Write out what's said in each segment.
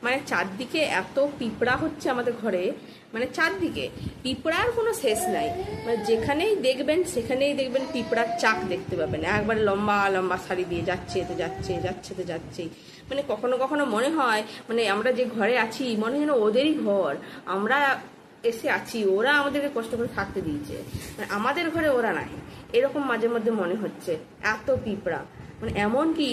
মানে চারদিকে এত পিঁপড়া হচ্ছে আমাদের ঘরে, মানে চারদিকে পিঁপড়ার কোনো শেষ নাই। মানে যেখানেই দেখবেন সেখানেই দেখবেন পিঁপড়ার চাক দেখতে পাবেন, একবারে লম্বা লম্বা সারি দিয়ে যাচ্ছে তো যাচ্ছে, যাচ্ছে তো যাচ্ছেই। মানে কখনো কখনো মনে হয় মানে আমরা যে ঘরে আছি মনে হয় যেন ওদেরই ঘর, আমরা এসে আছি, ওরা আমাদেরকে কষ্ট করে থাকতে দিয়েছে, মানে আমাদের ঘরে ওরা নাই, এরকম মাঝে মধ্যে মনে হচ্ছে। এত পিঁপড়া, মানে এমন কি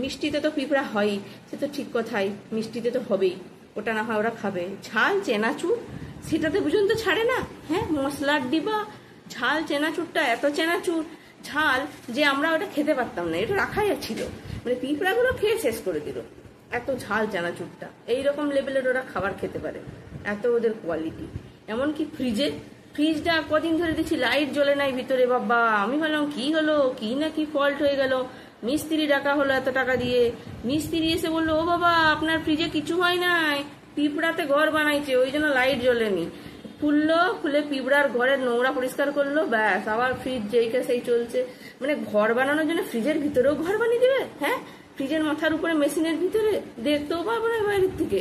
মিষ্টিতে তো পিঁপড়া হয়ই, সে তো ঠিক কথাই, মিষ্টিতে তো হবেই, ওটা না হয় ওরা খাবে। ঝাল চেনাচুর সেটাতে পর্যন্ত ছাড়ে না, হ্যাঁ মশলার ডিবা, ঝাল চেনাচুরটা এত চেনাচুর ঝাল যে আমরা ওটা খেতে পারতাম না, এটা রাখাই ছিল, মানে পিঁপড়াগুলো খেয়ে শেষ করে দিল এত ঝাল চেনাচুরটা। এইরকম লেভেলের ওরা খাবার খেতে পারে, এত ওদের কোয়ালিটি। এমনকি ফ্রিজটা কদিন ধরে দেখছি লাইট জ্বলে নাই ভিতরে, বাবা আমি ভাবলাম কি হলো, কি না কি ফল্ট হয়ে গেল। মিস্ত্রি ডাকা হলো এত টাকা দিয়ে, মিস্ত্রি এসে বললো ও বাবা আপনার ফ্রিজে কিছু হয় নাই, পিঁপড়াতে ঘর বানাইছে ওই জন্য লাইট জ্বলেনি। খুলে পিঁপড়ার ঘরের নোংরা পরিষ্কার করলো, ব্যাস আবার ফ্রিজ যেইকে সেই চলছে। মানে ঘর বানানোর জন্য ফ্রিজের ভিতরেও ঘর বানিয়ে দেবে, হ্যাঁ ফ্রিজের মাথার উপরে মেশিনের ভিতরে, দেখতেও পাবো না বাইরের থেকে।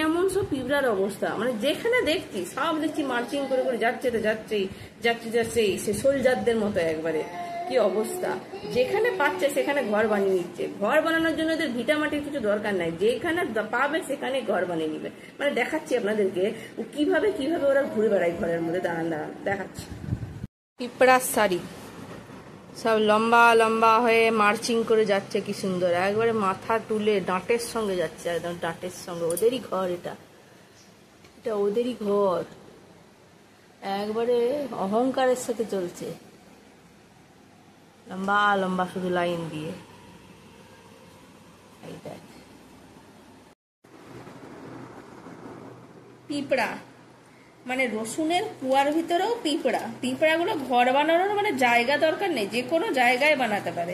এমন সব পিঁপড়ার অবস্থা, মানে যেখানে দেখছি সব দেখছি মার্চিং করে করে যাচ্ছে তো যাচ্ছেই সে সোলজারদের মতো একবারে। কি অবস্থা, যেখানে পাচ্ছে সেখানে ঘর বানিয়ে নিচ্ছে। ঘর বানানোর জন্য এদের ভিটামাটির কিছু দরকার নাই, যেখানে পাবে সেখানে ঘর বানিয়ে নিবে। মানে দেখাচ্ছি আপনাদেরকে কিভাবে ওরা ঘুরে বেড়ায় ঘরের মধ্যে। দাঁড়ান দেখাচ্ছি। পিঁপড়ার শাড়ি সব লম্বা লম্বা হয়ে মার্চিং করে যাচ্ছে, কি সুন্দর একবারে মাথা তুলে ডাঁটের সঙ্গে যাচ্ছে, একদম ডাঁটের সঙ্গে। ওদেরই ঘর, এটা ওদেরই ঘর, একবারে অহংকারের সাথে চলছে, লম্বা লম্বা শুধু লাইন দিয়ে। পিঁপড়া মানে রসুনের কুয়ার ভিতরেও পিঁপড়াগুলো ঘর বানানোর মানে জায়গা দরকার নেই, যে কোনো জায়গায় বানাতে পারে।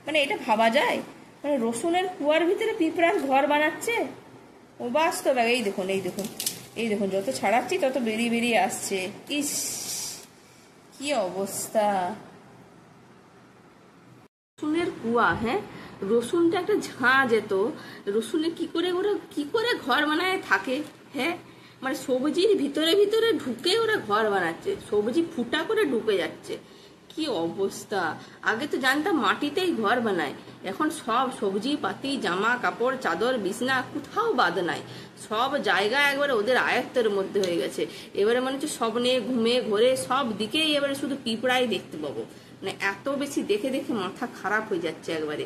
মানে এটা ভাবা যায়, মানে রসুনের কুয়ার ভিতরে পিঁপড়ার ঘর বানাচ্ছে। ও বাস্তব, এই দেখুন যত ছাড়াচ্ছি তত বেরিয়ে আসছে। ইস কি অবস্থা। রসুনের কুয়া, হ্যাঁ রসুনটা একটা ঝাঁ যেত, রসুনে কি করে ঘর বানায় থাকে, হ্যাঁ মানে সবজির ভিতরে ঢুকে ওরা ঘর বানাচ্ছে, সবজি ফুটা করে ঢুকে যাচ্ছে। কি অবস্থা। আগে তো জানতাম মাটিতেই ঘর বানায়, এখন সব সবজি পাতি জামা কাপড় চাদর বিছনা কোথাও বাদ নাই, সব জায়গা একবারে ওদের আয়ত্তের মধ্যে হয়ে গেছে। এবারে মনে হচ্ছে সব নিয়ে ঘুমে ঘরে সব দিকেই এবারে শুধু পিঁপড়াই দেখতে পাবো। মানে এত বেশি দেখে মাথা খারাপ হয়ে যাচ্ছে একবারে।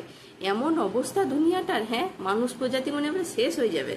এমন অবস্থা দুনিয়াটার, হ্যাঁ মানুষ প্রজাতি মনে এবারে শেষ হয়ে যাবে।